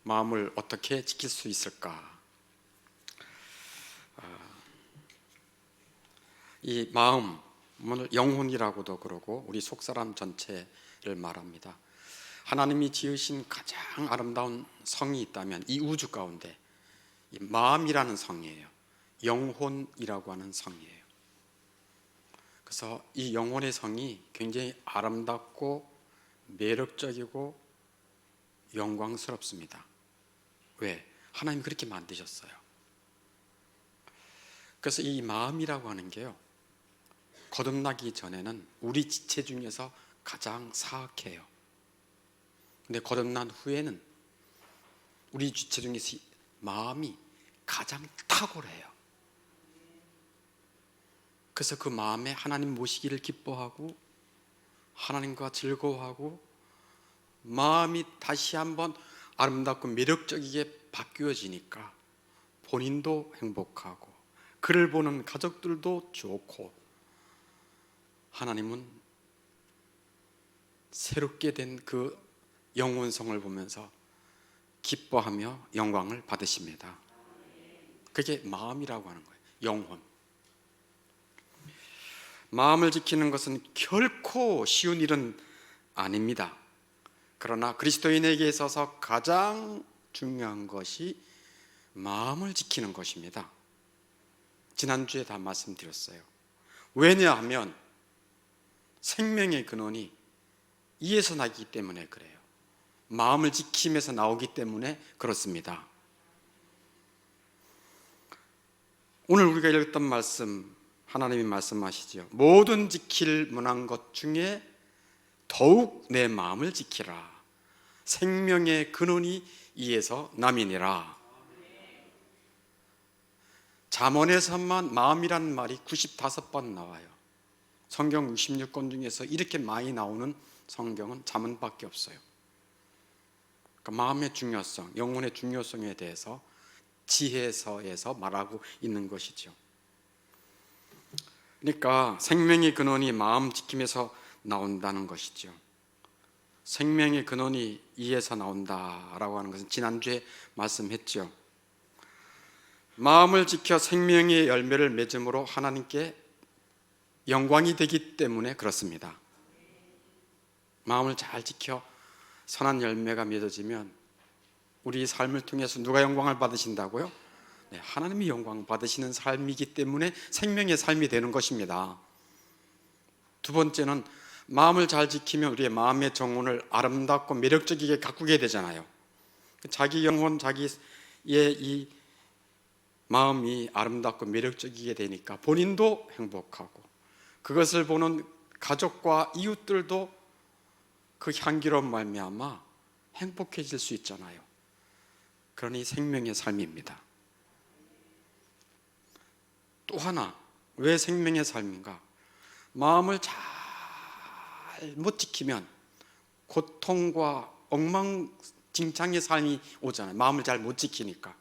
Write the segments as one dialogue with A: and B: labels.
A: 마음을 어떻게 지킬 수 있을까? 이 마음을 영혼이라고도 그러고 우리 속사람 전체를 말합니다. 하나님이 지으신 가장 아름다운 성이 있다면 이 우주 가운데 이 마음이라는 성이에요. 영혼이라고 하는 성이에요. 그래서 이 영혼의 성이 굉장히 아름답고 매력적이고 영광스럽습니다. 왜? 하나님이 그렇게 만드셨어요. 그래서 이 마음이라고 하는 게요, 거듭나기 전에는 우리 지체 중에서 가장 사악해요. 근데 거듭난 후에는 우리 지체 중에서 마음이 가장 탁월해요. 그래서 그 마음에 하나님 모시기를 기뻐하고 하나님과 즐거워하고 마음이 다시 한번 아름답고 매력적이게 바뀌어지니까 본인도 행복하고 그를 보는 가족들도 좋고 하나님은 새롭게 된 그 영혼성을 보면서 기뻐하며 영광을 받으십니다. 그게 마음이라고 하는 거예요. 영혼. 마음을 지키는 것은 결코 쉬운 일은 아닙니다. 그러나 그리스도인에게 있어서 가장 중요한 것이 마음을 지키는 것입니다. 지난주에 다 말씀드렸어요. 왜냐하면 생명의 근원이 이에서 나기 때문에 그래요. 마음을 지킴에서 나오기 때문에 그렇습니다. 오늘 우리가 읽었던 말씀, 하나님이 말씀하시죠. 모든 지킬 만한 것 중에 더욱 내 마음을 지키라. 생명의 근원이 이에서 남이니라. 잠언에서만 마음이란 말이 95번 나와요. 성경 66권 중에서 이렇게 많이 나오는 성경은 잠언밖에 없어요. 그러니까 마음의 중요성, 영혼의 중요성에 대해서 지혜서에서 말하고 있는 것이죠. 그러니까 생명의 근원이 마음 지킴에서 나온다는 것이죠. 생명의 근원이 이에서 나온다라고 하는 것은 지난주에 말씀했죠. 마음을 지켜 생명의 열매를 맺음으로 하나님께 영광이 되기 때문에 그렇습니다. 마음을 잘 지켜 선한 열매가 맺어지면 우리 삶을 통해서 누가 영광을 받으신다고요? 네, 하나님이 영광 받으시는 삶이기 때문에 생명의 삶이 되는 것입니다. 두 번째는 마음을 잘 지키면 우리의 마음의 정원을 아름답고 매력적이게 가꾸게 되잖아요. 자기 영혼, 자기의 이 마음이 아름답고 매력적이게 되니까 본인도 행복하고 그것을 보는 가족과 이웃들도 그 향기로운 말미암아 행복해질 수 있잖아요. 그러니 생명의 삶입니다. 또 하나, 왜 생명의 삶인가? 마음을 잘 못 지키면 고통과 엉망진창의 삶이 오잖아요. 마음을 잘 못 지키니까.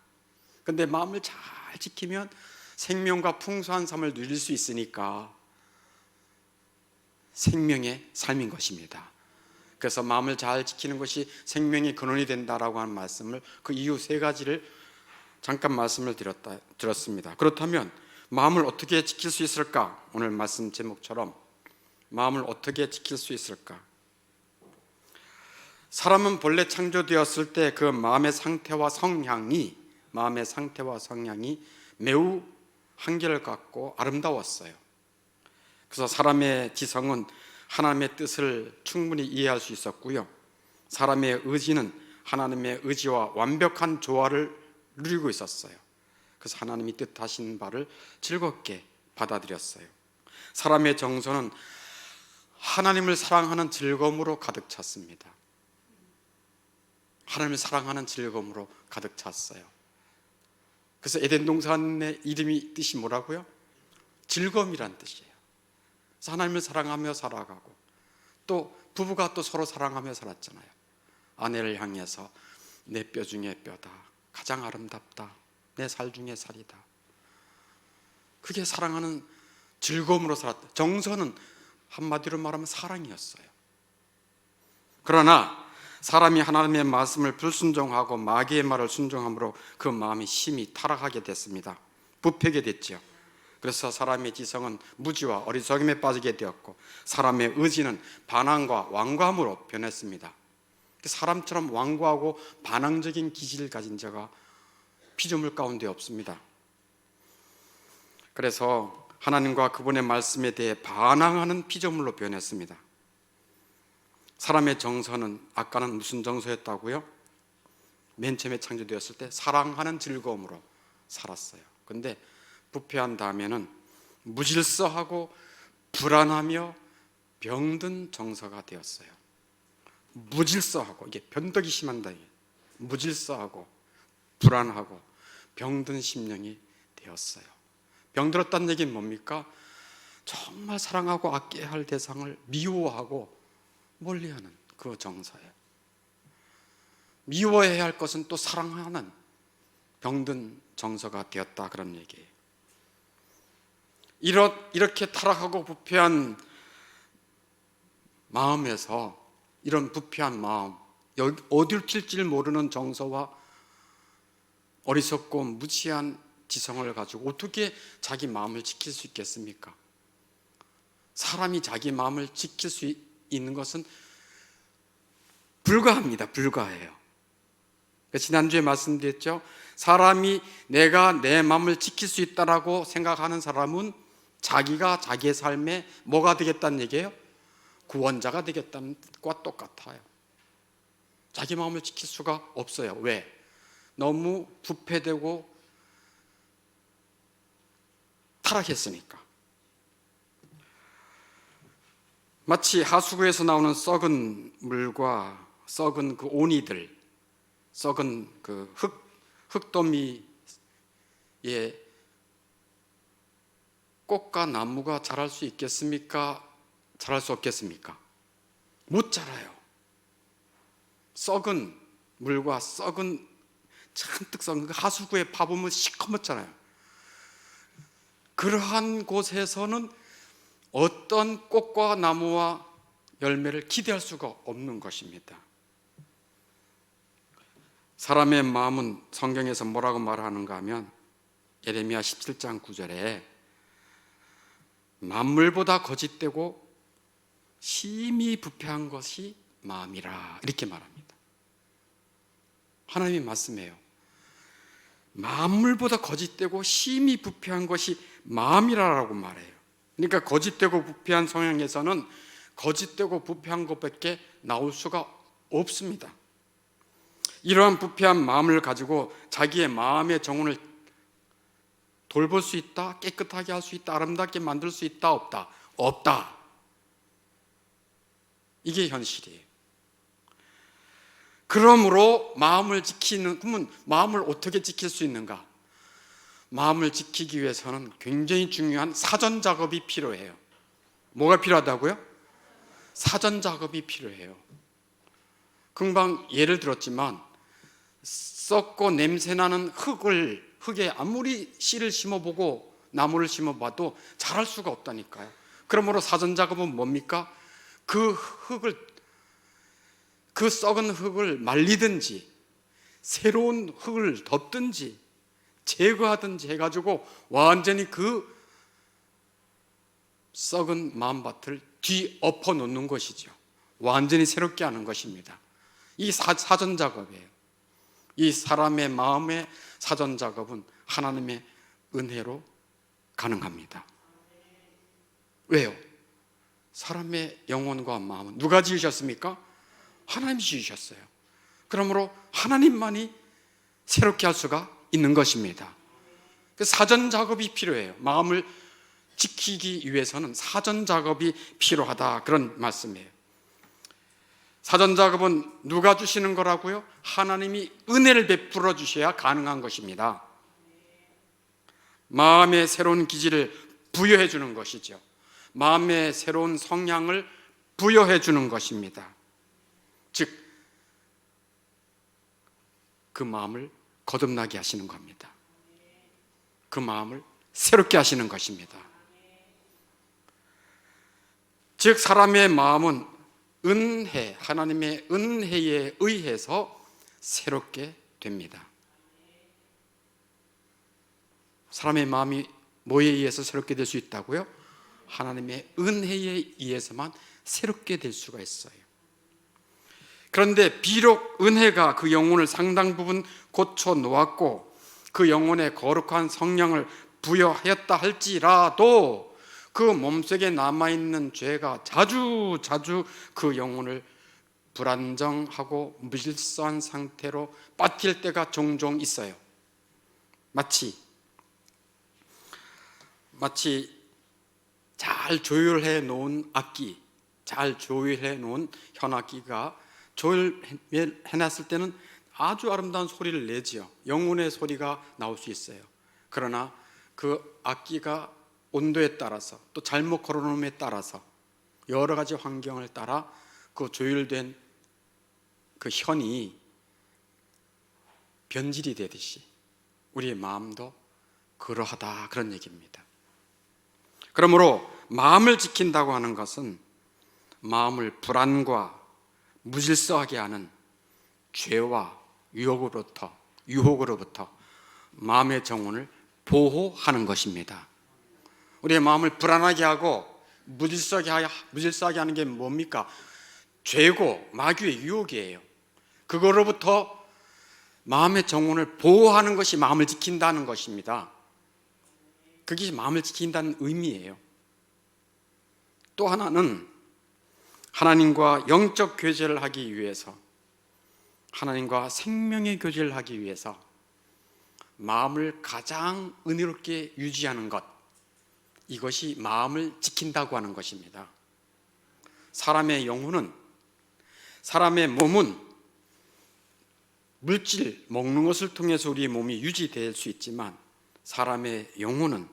A: 근데 마음을 잘 지키면 생명과 풍성한 삶을 누릴 수 있으니까 생명의 삶인 것입니다. 그래서 마음을 잘 지키는 것이 생명의 근원이 된다라고 하는 말씀을, 그 이유 세 가지를 잠깐 말씀을 드렸습니다. 그렇다면 마음을 어떻게 지킬 수 있을까? 오늘 말씀 제목처럼 마음을 어떻게 지킬 수 있을까? 사람은 본래 창조되었을 때 그 마음의 상태와 성향이 매우 한결같고 아름다웠어요. 그래서 사람의 지성은 하나님의 뜻을 충분히 이해할 수 있었고요, 사람의 의지는 하나님의 의지와 완벽한 조화를 누리고 있었어요. 그래서 하나님이 뜻하신 바를 즐겁게 받아들였어요. 사람의 정서는 하나님을 사랑하는 즐거움으로 가득 찼습니다. 하나님을 사랑하는 즐거움으로 가득 찼어요. 그래서 에덴 동산의 이름이 뜻이 뭐라고요? 즐거움이란 뜻이에요. 그래서 하나님을 사랑하며 살아가고, 또 부부가 또 서로 사랑하며 살았잖아요. 아내를 향해서 내 뼈 중에 뼈다, 가장 아름답다, 내 살 중에 살이다. 그게 사랑하는 즐거움으로 살았다. 정서는 한마디로 말하면 사랑이었어요. 그러나 사람이 하나님의 말씀을 불순종하고 마귀의 말을 순종함으로 그 마음이 심히 타락하게 됐습니다. 부패게 됐죠. 그래서 사람의 지성은 무지와 어리석음에 빠지게 되었고 사람의 의지는 반항과 완고함으로 변했습니다. 사람처럼 완고하고 반항적인 기질을 가진 자가 피조물 가운데 없습니다. 그래서 하나님과 그분의 말씀에 대해 반항하는 피조물로 변했습니다. 사람의 정서는 아까는 무슨 정서였다고요? 맨 처음에 창조되었을 때 사랑하는 즐거움으로 살았어요. 근데 부패한 다음에는 무질서하고 불안하며 병든 정서가 되었어요. 무질서하고, 이게 변덕이 심한다. 무질서하고 불안하고 병든 심령이 되었어요. 병들었다는 얘기는 뭡니까? 정말 사랑하고 아껴야 할 대상을 미워하고 멀리하는 그 정서예요. 미워해야 할 것은 또 사랑하는 병든 정서가 되었다, 그런 얘기예요. 이렇게 타락하고 부패한 마음에서, 이런 부패한 마음, 어디를 튈지 모르는 정서와 어리석고 무지한 지성을 가지고 어떻게 자기 마음을 지킬 수 있겠습니까? 사람이 자기 마음을 지킬 수 있는 것은 불가합니다. 불가해요. 지난주에 말씀드렸죠. 사람이 내가 내 마음을 지킬 수 있다라고 생각하는 사람은 자기가 자기의 삶에 뭐가 되겠다는 얘기예요? 구원자가 되겠다는 것과 똑같아요. 자기 마음을 지킬 수가 없어요. 왜? 너무 부패되고 타락했으니까. 마치 하수구에서 나오는 썩은 물과 썩은 그 오니들, 썩은 그 흙더미에 꽃과 나무가 자랄 수 있겠습니까? 자랄 수 없겠습니까? 못 자라요. 썩은 물과 썩은, 잔뜩 썩은 그 하수구에 파보면 시커멓잖아요. 그러한 곳에서는 어떤 꽃과 나무와 열매를 기대할 수가 없는 것입니다. 사람의 마음은 성경에서 뭐라고 말하는가 하면 예레미야 17장 9절에 만물보다 거짓되고 심히 부패한 것이 마음이라, 이렇게 말합니다. 하나님의 말씀이에요. 만물보다 거짓되고 심히 부패한 것이 마음이라고 말해요. 그러니까 거짓되고 부패한 성향에서는 거짓되고 부패한 것밖에 나올 수가 없습니다. 이러한 부패한 마음을 가지고 자기의 마음의 정원을 돌볼 수 있다, 깨끗하게 할 수 있다, 아름답게 만들 수 있다, 없다? 없다. 이게 현실이에요. 그러므로 마음을 지키는, 그러면 마음을 어떻게 지킬 수 있는가? 마음을 지키기 위해서는 굉장히 중요한 사전 작업이 필요해요. 뭐가 필요하다고요? 사전 작업이 필요해요. 금방 예를 들었지만 썩고 냄새나는 흙에 아무리 씨를 심어보고 나무를 심어봐도 자랄 수가 없다니까요. 그러므로 사전 작업은 뭡니까? 그 썩은 흙을 말리든지 새로운 흙을 덮든지 제거하든지 해가지고 완전히 그 썩은 마음밭을 뒤엎어 놓는 것이죠. 완전히 새롭게 하는 것입니다. 이 사전 작업이에요. 이 사람의 마음의 사전 작업은 하나님의 은혜로 가능합니다. 왜요? 사람의 영혼과 마음은 누가 지으셨습니까? 하나님이 지으셨어요. 그러므로 하나님만이 새롭게 할 수가 있는 것입니다. 사전 작업이 필요해요. 마음을 지키기 위해서는 사전 작업이 필요하다, 그런 말씀이에요. 사전 작업은 누가 주시는 거라고요? 하나님이 은혜를 베풀어 주셔야 가능한 것입니다. 마음의 새로운 기질을 부여해 주는 것이죠. 마음의 새로운 성향을 부여해 주는 것입니다. 즉, 그 마음을 거듭나게 하시는 겁니다. 그 마음을 새롭게 하시는 것입니다. 즉, 사람의 마음은 은혜, 하나님의 은혜에 의해서 새롭게 됩니다. 사람의 마음이 뭐에 의해서 새롭게 될 수 있다고요? 하나님의 은혜에 의해서만 새롭게 될 수가 있어요. 그런데 비록 은혜가 그 영혼을 상당 부분 고쳐 놓았고 그 영혼에 거룩한 성령을 부여하였다 할지라도 그 몸속에 남아있는 죄가 자주 그 영혼을 불안정하고 무질서한 상태로 빠뜨릴 때가 종종 있어요. 마치 잘 조율해 놓은 악기, 잘 조율해 놓은 현악기가 조율해놨을 때는 아주 아름다운 소리를 내지요. 영혼의 소리가 나올 수 있어요. 그러나 그 악기가 온도에 따라서 또 잘못 걸어놓음에 따라서 여러 가지 환경을 따라 그 조율된 그 현이 변질이 되듯이 우리의 마음도 그러하다, 그런 얘기입니다. 그러므로 마음을 지킨다고 하는 것은 마음을 불안과 무질서하게 하는 죄와 유혹으로부터 마음의 정원을 보호하는 것입니다. 우리의 마음을 불안하게 하고 무질서하게 하는 게 뭡니까? 죄고 마귀의 유혹이에요. 그거로부터 마음의 정원을 보호하는 것이 마음을 지킨다는 것입니다. 그게 마음을 지킨다는 의미예요. 또 하나는 하나님과 영적 교제를 하기 위해서, 하나님과 생명의 교제를 하기 위해서 마음을 가장 은혜롭게 유지하는 것, 이것이 마음을 지킨다고 하는 것입니다. 사람의 영혼은, 사람의 몸은 물질, 먹는 것을 통해서 우리 몸이 유지될 수 있지만 사람의 영혼은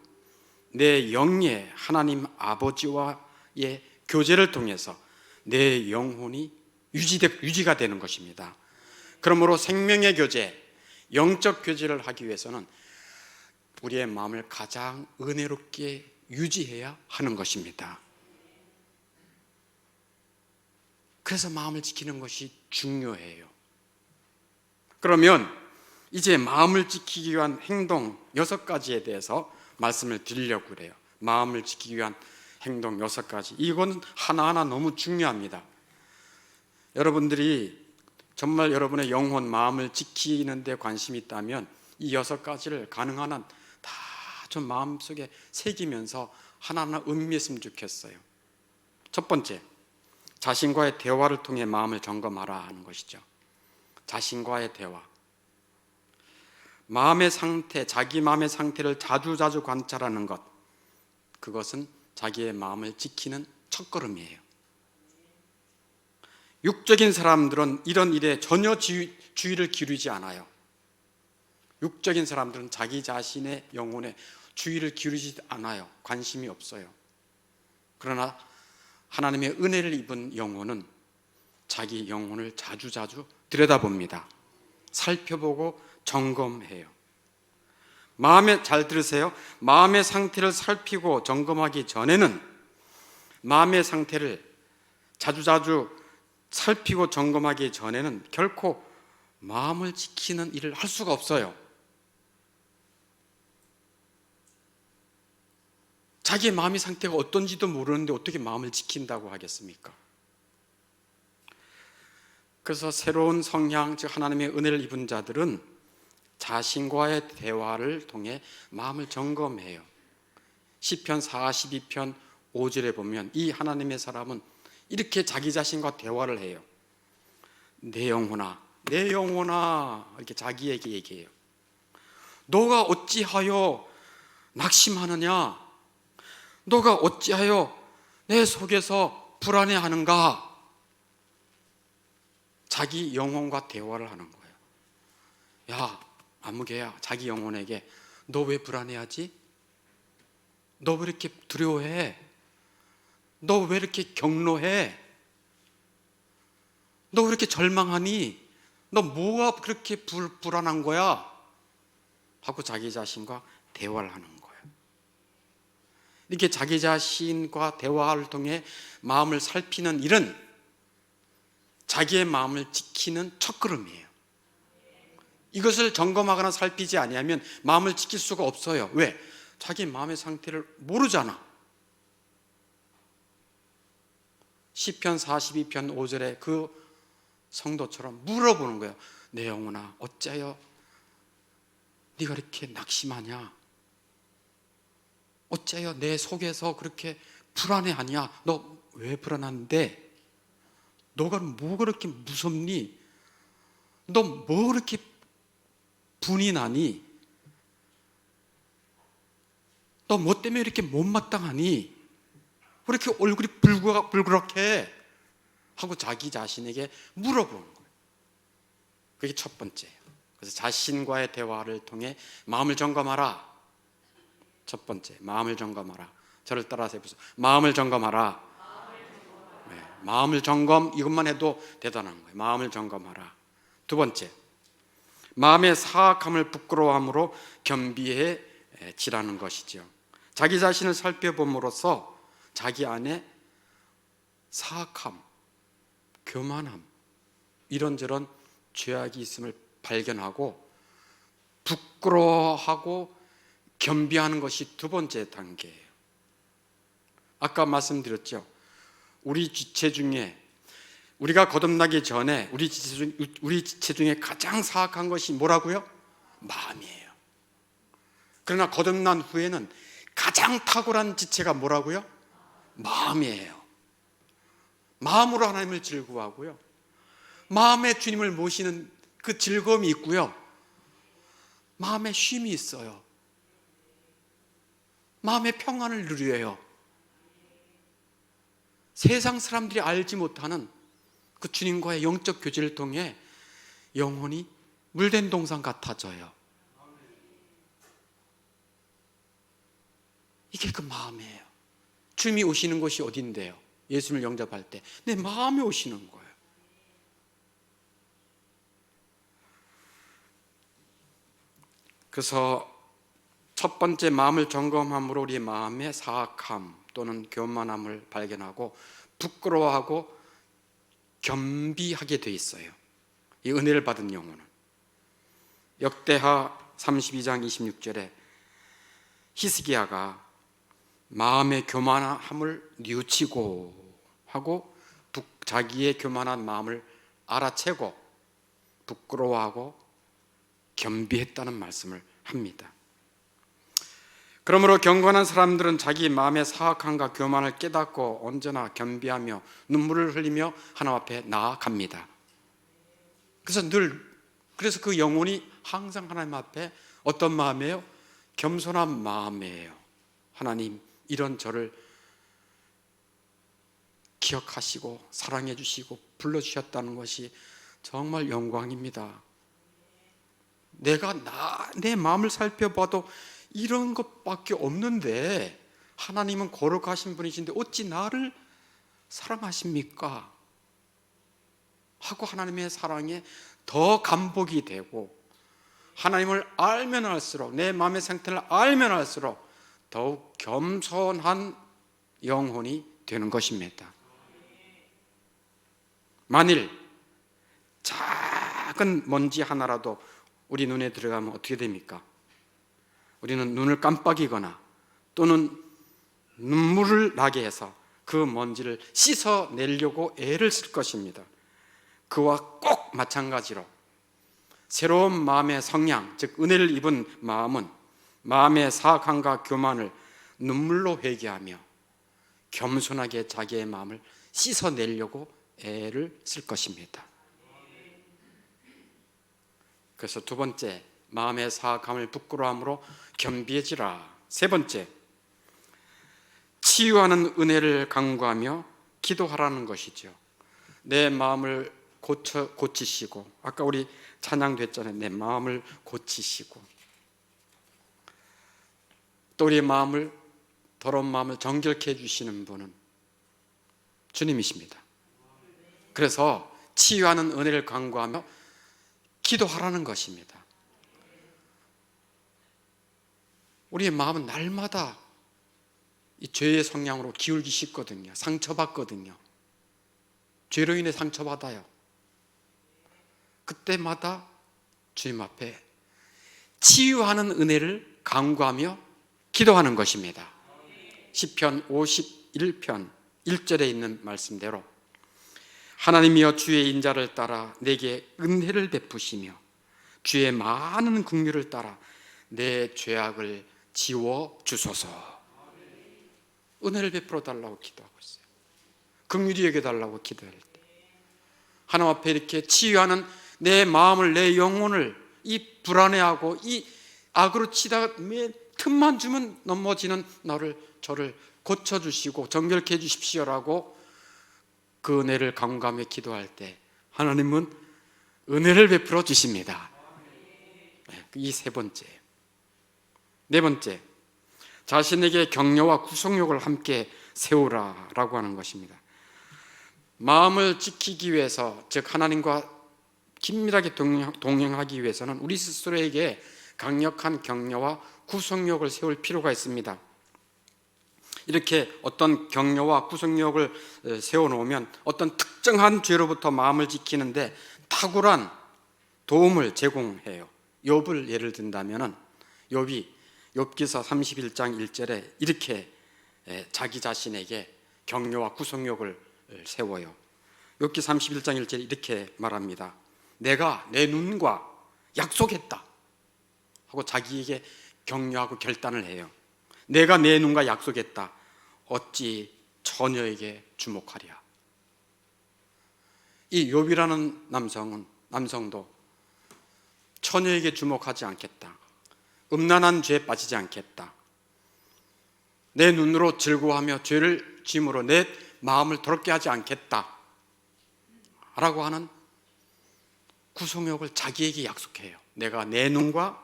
A: 내 영의 하나님 아버지와의 교제를 통해서 내 영혼이 유지가 되는 것입니다. 그러므로 생명의 교제, 영적 교제를 하기 위해서는 우리의 마음을 가장 은혜롭게 유지해야 하는 것입니다. 그래서 마음을 지키는 것이 중요해요. 그러면 이제 마음을 지키기 위한 행동 6가지에 대해서 말씀을 드리려고 그래요. 마음을 지키기 위한 행동 6가지. 이건 하나하나 너무 중요합니다. 여러분들이 정말 여러분의 영혼, 마음을 지키는 데 관심이 있다면 이 6가지를 가능한 한 다 좀 마음속에 새기면서 하나하나 음미했으면 좋겠어요. 첫 번째, 자신과의 대화를 통해 마음을 점검하라 하는 것이죠. 자신과의 대화. 마음의 상태, 자기 마음의 상태를 자주 관찰하는 것, 그것은 자기의 마음을 지키는 첫걸음이에요. 육적인 사람들은 이런 일에 전혀 주의를 기울이지 않아요. 육적인 사람들은 자기 자신의 영혼에 주의를 기울이지 않아요. 관심이 없어요. 그러나 하나님의 은혜를 입은 영혼은 자기 영혼을 자주 들여다봅니다. 살펴보고 점검해요. 잘 들으세요. 마음의 상태를 살피고 점검하기 전에는, 마음의 상태를 자주 살피고 점검하기 전에는 결코 마음을 지키는 일을 할 수가 없어요. 자기의 마음의 상태가 어떤지도 모르는데 어떻게 마음을 지킨다고 하겠습니까? 그래서 새로운 성향, 즉 하나님의 은혜를 입은 자들은 자신과의 대화를 통해 마음을 점검해요. 시편 42편 5절에 보면 이 하나님의 사람은 이렇게 자기 자신과 대화를 해요. 내 영혼아 이렇게 자기에게 얘기해요. 너가 어찌하여 낙심하느냐? 너가 어찌하여 내 속에서 불안해하는가? 자기 영혼과 대화를 하는 거예요. 야, 아무개야, 자기 영혼에게 너 왜 불안해하지? 너 왜 이렇게 두려워해? 너 왜 이렇게 경로해? 너 왜 이렇게 절망하니? 너 뭐가 그렇게 불안한 거야? 하고 자기 자신과 대화를 하는 거예요. 이렇게 자기 자신과 대화를 통해 마음을 살피는 일은 자기의 마음을 지키는 첫걸음이에요. 이것을 점검하거나 살피지 아니하면 마음을 지킬 수가 없어요. 왜? 자기 마음의 상태를 모르잖아. 시편 42편 5절에 그 성도처럼 물어보는 거예요. 내 영혼아, 어찌하여 네가 이렇게 낙심하냐? 어찌하여 내 속에서 그렇게 불안해하냐? 너 왜 불안한데? 너가 뭐 그렇게 무섭니? 너 뭐 그렇게 분이 나니? 너 뭐 때문에 이렇게 못마땅하니? 왜 이렇게 얼굴이 불그럭해? 하고 자기 자신에게 물어보는 거예요. 그게 첫 번째예요. 그래서 자신과의 대화를 통해 마음을 점검하라. 첫 번째, 마음을 점검하라. 저를 따라서 해보세요. 마음을 점검하라. 네, 마음을 점검, 이것만 해도 대단한 거예요. 마음을 점검하라. 두 번째, 마음의 사악함을 부끄러워함으로 겸비해지라는 것이죠. 자기 자신을 살펴봄으로써 자기 안에 사악함, 교만함, 이런저런 죄악이 있음을 발견하고 부끄러워하고 겸비하는 것이 두 번째 단계예요. 아까 말씀드렸죠. 우리 지체 중에, 우리가 거듭나기 전에 우리 지체 중에 가장 사악한 것이 뭐라고요? 마음이에요. 그러나 거듭난 후에는 가장 탁월한 지체가 뭐라고요? 마음이에요. 마음으로 하나님을 즐거워하고요, 마음에 주님을 모시는 그 즐거움이 있고요, 마음에 쉼이 있어요. 마음의 평안을 누려요. 세상 사람들이 알지 못하는 그 주님과의 영적 교제를 통해 영혼이 물된 동산 같아져요. 이게 그 마음이에요. 주님이 오시는 곳이 어딘데요? 예수님을 영접할 때 내 마음에 오시는 거예요. 그래서 첫 번째, 마음을 점검함으로 우리 마음의 사악함 또는 교만함을 발견하고 부끄러워하고 겸비하게 돼 있어요. 이 은혜를 받은 영혼은. 역대하 32장 26절에 히스기야가 마음의 교만함을 뉘우치고 하고 자기의 교만한 마음을 알아채고 부끄러워하고 겸비했다는 말씀을 합니다. 그러므로 경건한 사람들은 자기 마음의 사악함과 교만을 깨닫고 언제나 겸비하며 눈물을 흘리며 하나님 앞에 나아갑니다. 그래서 그 영혼이 항상 하나님 앞에 어떤 마음이에요? 겸손한 마음이에요. 하나님, 이런 저를 기억하시고 사랑해 주시고 불러주셨다는 것이 정말 영광입니다. 내가 내 마음을 살펴봐도 이런 것밖에 없는데 하나님은 거룩하신 분이신데 어찌 나를 사랑하십니까? 하고 하나님의 사랑에 더 감복이 되고, 하나님을 알면 알수록, 내 마음의 상태를 알면 알수록 더욱 겸손한 영혼이 되는 것입니다. 만일 작은 먼지 하나라도 우리 눈에 들어가면 어떻게 됩니까? 우리는 눈을 깜빡이거나 또는 눈물을 나게 해서 그 먼지를 씻어내려고 애를 쓸 것입니다. 그와 꼭 마찬가지로 새로운 마음의 성량, 즉 은혜를 입은 마음은 마음의 사악함과 교만을 눈물로 회개하며 겸손하게 자기의 마음을 씻어내려고 애를 쓸 것입니다. 그래서 두 번째, 마음의 사악함을 부끄러움으로 겸비해지라. 세 번째, 치유하는 은혜를 간구하며 기도하라는 것이죠. 내 마음을 고치시고, 아까 우리 찬양도 했잖아요. 내 마음을 고치시고, 또 우리의 마음을, 더러운 마음을 정결케 해주시는 분은 주님이십니다. 그래서 치유하는 은혜를 간구하며 기도하라는 것입니다. 우리의 마음은 날마다 이 죄의 성향으로 기울기 쉽거든요. 상처받거든요. 죄로 인해 상처받아요. 그때마다 주님 앞에 치유하는 은혜를 간구하며 기도하는 것입니다. 시편 51편 1절에 있는 말씀대로 하나님이여 주의 인자를 따라 내게 은혜를 베푸시며 주의 많은 긍휼을 따라 내 죄악을 지워 주소서. 은혜를 베풀어 달라고 기도하고 있어요. 긍휼히 여겨 달라고 기도할 때 하나님 앞에 이렇게 치유하는 내 마음을, 내 영혼을, 이 불안해하고 이 악으로 치다가 틈만 주면 넘어지는 저를 고쳐주시고 정결케 해주십시오라고 그 은혜를 간구하며 기도할 때 하나님은 은혜를 베풀어 주십니다. 이 세 번째. 네 번째, 자신에게 격려와 구속력을 함께 세우라라고 하는 것입니다. 마음을 지키기 위해서, 즉 하나님과 긴밀하게 동행하기 위해서는 우리 스스로에게 강력한 격려와 구속력을 세울 필요가 있습니다. 이렇게 어떤 격려와 구속력을 세워놓으면 어떤 특정한 죄로부터 마음을 지키는데 탁월한 도움을 제공해요. 욥을 예를 든다면 욥이 욥기서 31장 1절에 이렇게 자기 자신에게 격려와 구속력을 세워요. 욥기 31장 1절에 이렇게 말합니다. 내가 내 눈과 약속했다 하고 자기에게 격려하고 결단을 해요. 내가 내 눈과 약속했다. 어찌 처녀에게 주목하랴. 이 욥이라는 남성도 처녀에게 주목하지 않겠다. 음란한 죄에 빠지지 않겠다. 내 눈으로 즐거워하며 죄를 짐으로 내 마음을 더럽게 하지 않겠다 라고 하는 구속력을 자기에게 약속해요. 내가 내 눈과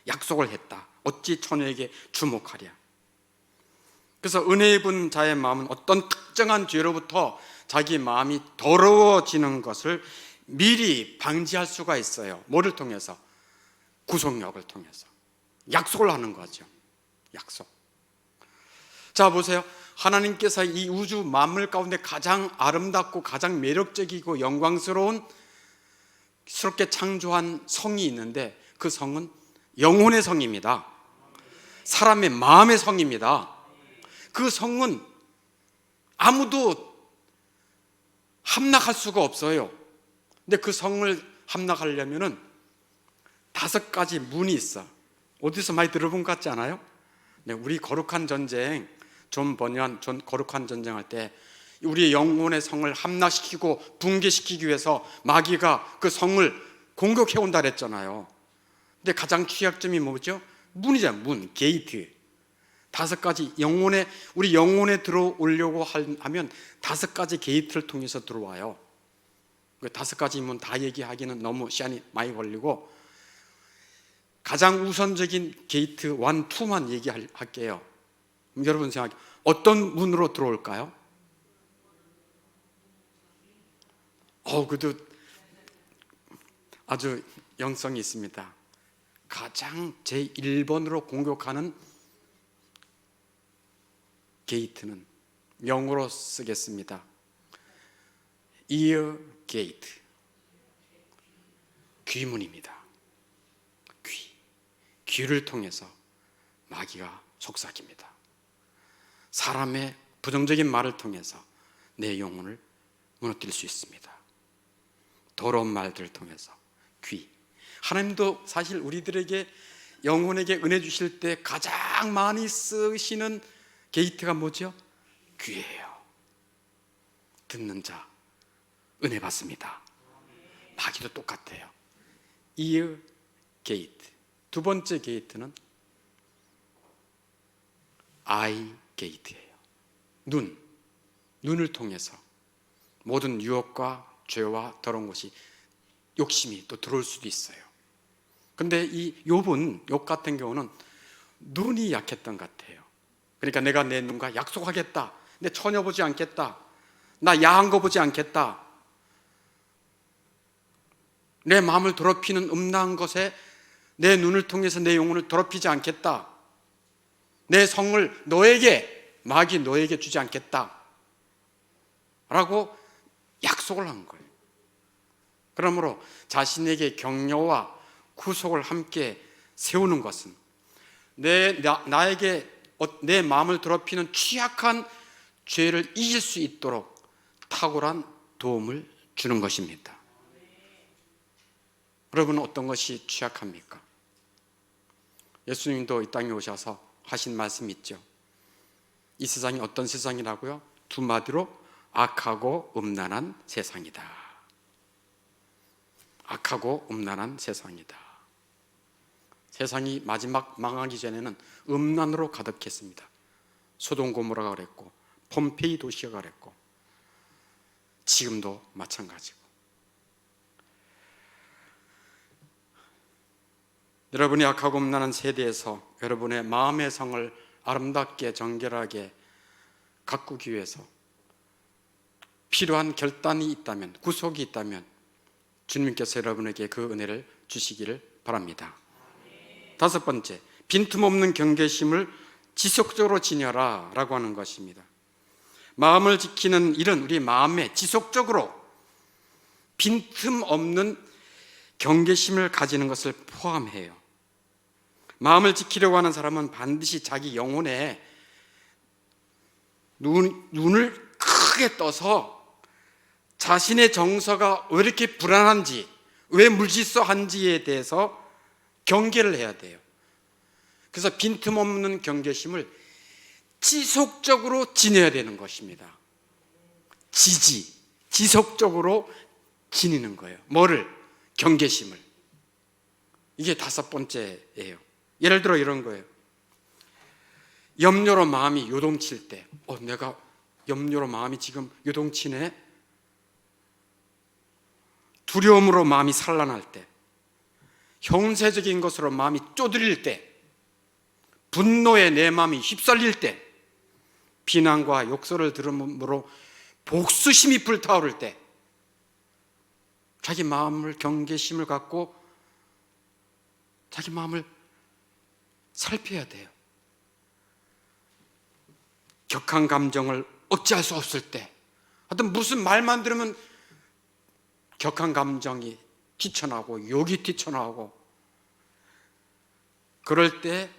A: 약속을 했다. 어찌 처녀에게 주목하랴. 그래서 은혜 입은 자의 마음은 어떤 특정한 죄로부터 자기 마음이 더러워지는 것을 미리 방지할 수가 있어요. 뭐를 통해서? 구속력을 통해서. 약속을 하는 거죠. 약속. 자, 보세요. 하나님께서 이 우주 만물 가운데 가장 아름답고 가장 매력적이고 영광스러운 스럽게 창조한 성이 있는데 그 성은 영혼의 성입니다. 사람의 마음의 성입니다. 그 성은 아무도 함락할 수가 없어요. 근데 그 성을 함락하려면은 5가지 문이 있어. 어디서 많이 들어본 것 같지 않아요? 네, 우리 거룩한 전쟁, 존 버니안 거룩한 전쟁할 때 우리 영혼의 성을 함락시키고 붕괴시키기 위해서 마귀가 그 성을 공격해 온다 그랬잖아요. 근데 가장 취약점이 뭐죠? 문이잖아요. 문, 게이트. 5가지 우리 영혼에 들어오려고 하면 5가지 게이트를 통해서 들어와요. 그 5가지 문 다 얘기하기는 너무 시간이 많이 걸리고 가장 우선적인 게이트 1, 2만 얘기할게요. 여러분 생각해, 어떤 문으로 들어올까요? 그래도 아주 영성이 있습니다. 가장 제1번으로 공격하는 게이트는 영어로 쓰겠습니다. ear gate. 귀문입니다. 귀를 통해서 마귀가 속삭입니다. 사람의 부정적인 말을 통해서 내 영혼을 무너뜨릴 수 있습니다. 더러운 말들을 통해서 귀. 하나님도 사실 우리들에게 영혼에게 은혜 주실 때 가장 많이 쓰시는 게이트가 뭐죠? 귀예요. 듣는 자 은혜 받습니다. 마귀도 똑같아요. ear gate. 2번째 게이트는 eye gate예요. 눈을 통해서 모든 유혹과 죄와 더러운 것이 욕심이 또 들어올 수도 있어요. 근데 이 욥 같은 경우는 눈이 약했던 것 같아요. 그러니까 내가 내 눈과 약속하겠다. 내 처녀 보지 않겠다. 나 야한 거 보지 않겠다. 내 마음을 더럽히는 음란한 것에 내 눈을 통해서 내 영혼을 더럽히지 않겠다. 내 성을 마귀 너에게 주지 않겠다 라고 약속을 한 거예요. 그러므로 자신에게 격려와 구속을 함께 세우는 것은 나에게 내 마음을 더럽히는 취약한 죄를 이길 수 있도록 탁월한 도움을 주는 것입니다. 여러분은 어떤 것이 취약합니까? 예수님도 이 땅에 오셔서 하신 말씀이 있죠. 이 세상이 어떤 세상이라고요? 두 마디로 악하고 음란한 세상이다. 악하고 음란한 세상이다. 세상이 마지막 망하기 전에는 음란으로 가득했습니다. 소돔 고모라가 그랬고 폼페이 도시가 그랬고 지금도 마찬가지고. 여러분이 악하고 음란한 세대에서 여러분의 마음의 성을 아름답게 정결하게 가꾸기 위해서 필요한 결단이 있다면, 구속이 있다면 주님께서 여러분에게 그 은혜를 주시기를 바랍니다. 다섯 번째, 빈틈없는 경계심을 지속적으로 지녀라 라고 하는 것입니다. 마음을 지키는 일은 우리 마음에 지속적으로 빈틈없는 경계심을 가지는 것을 포함해요. 마음을 지키려고 하는 사람은 반드시 자기 영혼에 눈을 크게 떠서 자신의 정서가 왜 이렇게 불안한지, 왜 물질서한지에 대해서 경계를 해야 돼요. 그래서 빈틈없는 경계심을 지속적으로 지녀야 되는 것입니다. 지속적으로 지니는 거예요. 뭐를? 경계심을. 이게 다섯 번째예요. 예를 들어 이런 거예요. 염려로 마음이 요동칠 때, 내가 염려로 마음이 지금 요동치네. 두려움으로 마음이 산란할 때, 형세적인 것으로 마음이 쪼들릴 때, 분노에 내 마음이 휩쓸릴 때, 비난과 욕설을 들음으로 복수심이 불타오를 때, 자기 마음을 경계심을 갖고 자기 마음을 살펴야 돼요. 격한 감정을 억제할 수 없을 때, 하여튼 무슨 말만 들으면 격한 감정이 튀쳐나오고 욕이 튀쳐나오고, 그럴 때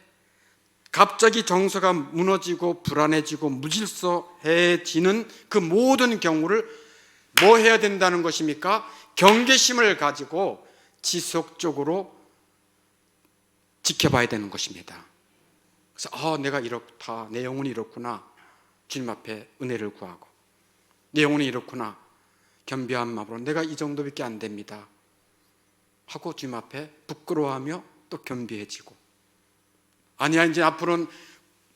A: 갑자기 정서가 무너지고 불안해지고 무질서해지는 그 모든 경우를 뭐 해야 된다는 것입니까? 경계심을 가지고 지속적으로 지켜봐야 되는 것입니다. 그래서 내가 이렇다, 내 영혼이 이렇구나, 주님 앞에 은혜를 구하고, 내 영혼이 이렇구나, 겸비한 마음으로 내가 이 정도밖에 안 됩니다 하고 주님 앞에 부끄러워하며 또 겸비해지고, 아니야 이제 앞으로는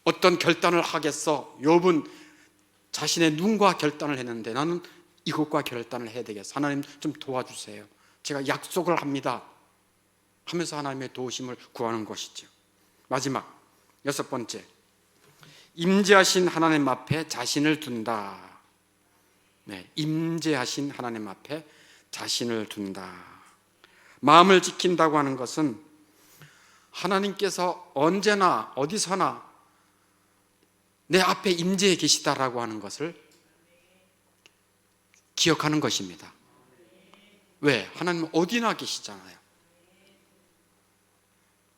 A: 어떤 결단을 하겠어. 욥은 자신의 눈과 결단을 했는데 나는 이것과 결단을 해야 되겠어. 하나님 좀 도와주세요. 제가 약속을 합니다 하면서 하나님의 도우심을 구하는 것이죠. 마지막 여섯 번째, 임재하신 하나님 앞에 자신을 둔다. 임재하신 하나님 앞에 자신을 둔다. 마음을 지킨다고 하는 것은 하나님께서 언제나 어디서나 내 앞에 임재해 계시다라고 하는 것을 기억하는 것입니다. 왜? 하나님은 어디나 계시잖아요.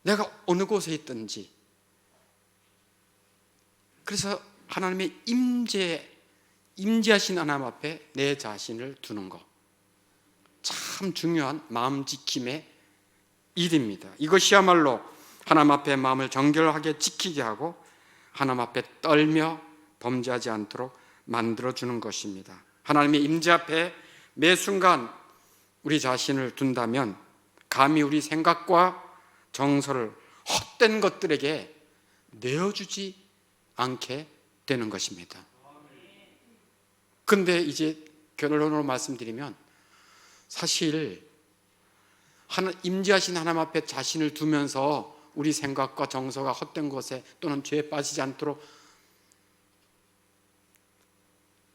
A: 내가 어느 곳에 있든지. 그래서 하나님의 임재하신 하나님 앞에 내 자신을 두는 것, 참 중요한 마음 지킴의 일입니다. 이것이야말로 하나님 앞에 마음을 정결하게 지키게 하고 하나님 앞에 떨며 범죄하지 않도록 만들어주는 것입니다. 하나님의 임재 앞에 매 순간 우리 자신을 둔다면 감히 우리 생각과 정서를 헛된 것들에게 내어주지 않게 되는 것입니다. 근데 이제 결론으로 말씀드리면, 사실 임재하신 하나님 앞에 자신을 두면서 우리 생각과 정서가 헛된 것에 또는 죄에 빠지지 않도록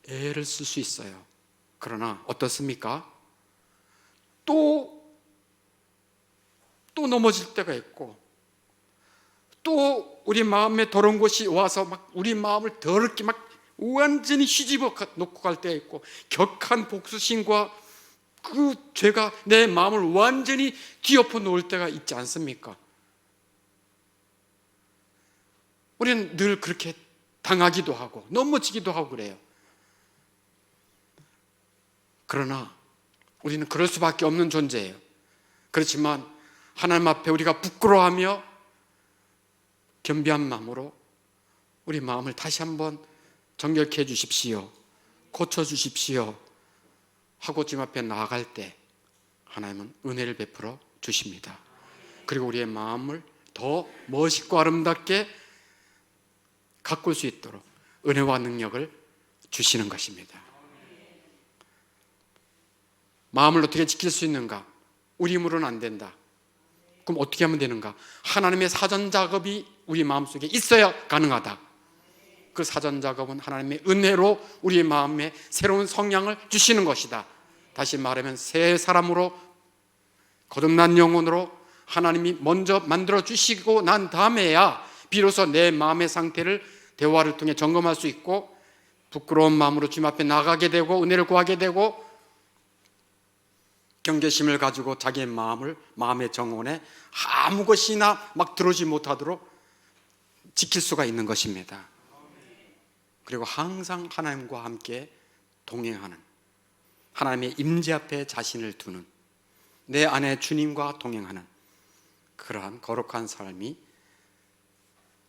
A: 애를 쓸 수 있어요. 그러나 어떻습니까? 또 넘어질 때가 있고, 또 우리 마음에 더러운 것이 와서 막 우리 마음을 더럽게 막 완전히 휘집어 놓고 갈 때가 있고, 격한 복수심과 그 죄가 내 마음을 완전히 뒤엎어 놓을 때가 있지 않습니까? 우리는 늘 그렇게 당하기도 하고 넘어지기도 하고 그래요. 그러나 우리는 그럴 수밖에 없는 존재예요. 그렇지만 하나님 앞에 우리가 부끄러워하며 겸비한 마음으로 우리 마음을 다시 한번 정결케 해 주십시오, 고쳐 주십시오 하고 주님 앞에 나아갈 때 하나님은 은혜를 베풀어 주십니다. 그리고 우리의 마음을 더 멋있고 아름답게 가꿀 수 있도록 은혜와 능력을 주시는 것입니다. 마음을 어떻게 지킬 수 있는가? 우리 힘으로는 안 된다. 그럼 어떻게 하면 되는가? 하나님의 사전 작업이 우리 마음속에 있어야 가능하다. 그 사전 작업은 하나님의 은혜로 우리의 마음에 새로운 성향을 주시는 것이다. 다시 말하면 새 사람으로, 거듭난 영혼으로 하나님이 먼저 만들어 주시고 난 다음에야 비로소 내 마음의 상태를 대화를 통해 점검할 수 있고 부끄러운 마음으로 주님 앞에 나가게 되고 은혜를 구하게 되고 경계심을 가지고 자기의 마음의 정원에 아무 것이나 막 들어오지 못하도록 지킬 수가 있는 것입니다. 그리고 항상 하나님과 함께 동행하는, 하나님의 임재 앞에 자신을 두는, 내 안에 주님과 동행하는 그러한 거룩한 삶이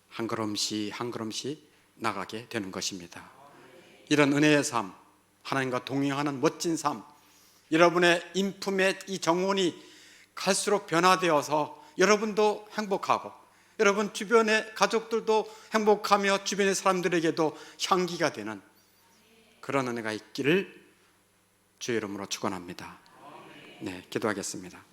A: 한 걸음씩 한 걸음씩 나가게 되는 것입니다. 이런 은혜의 삶, 하나님과 동행하는 멋진 삶, 여러분의 인품의 이 정원이 갈수록 변화되어서 여러분도 행복하고 여러분 주변의 가족들도 행복하며 주변의 사람들에게도 향기가 되는 그런 은혜가 있기를 주의 이름으로 축원합니다. 네, 기도하겠습니다.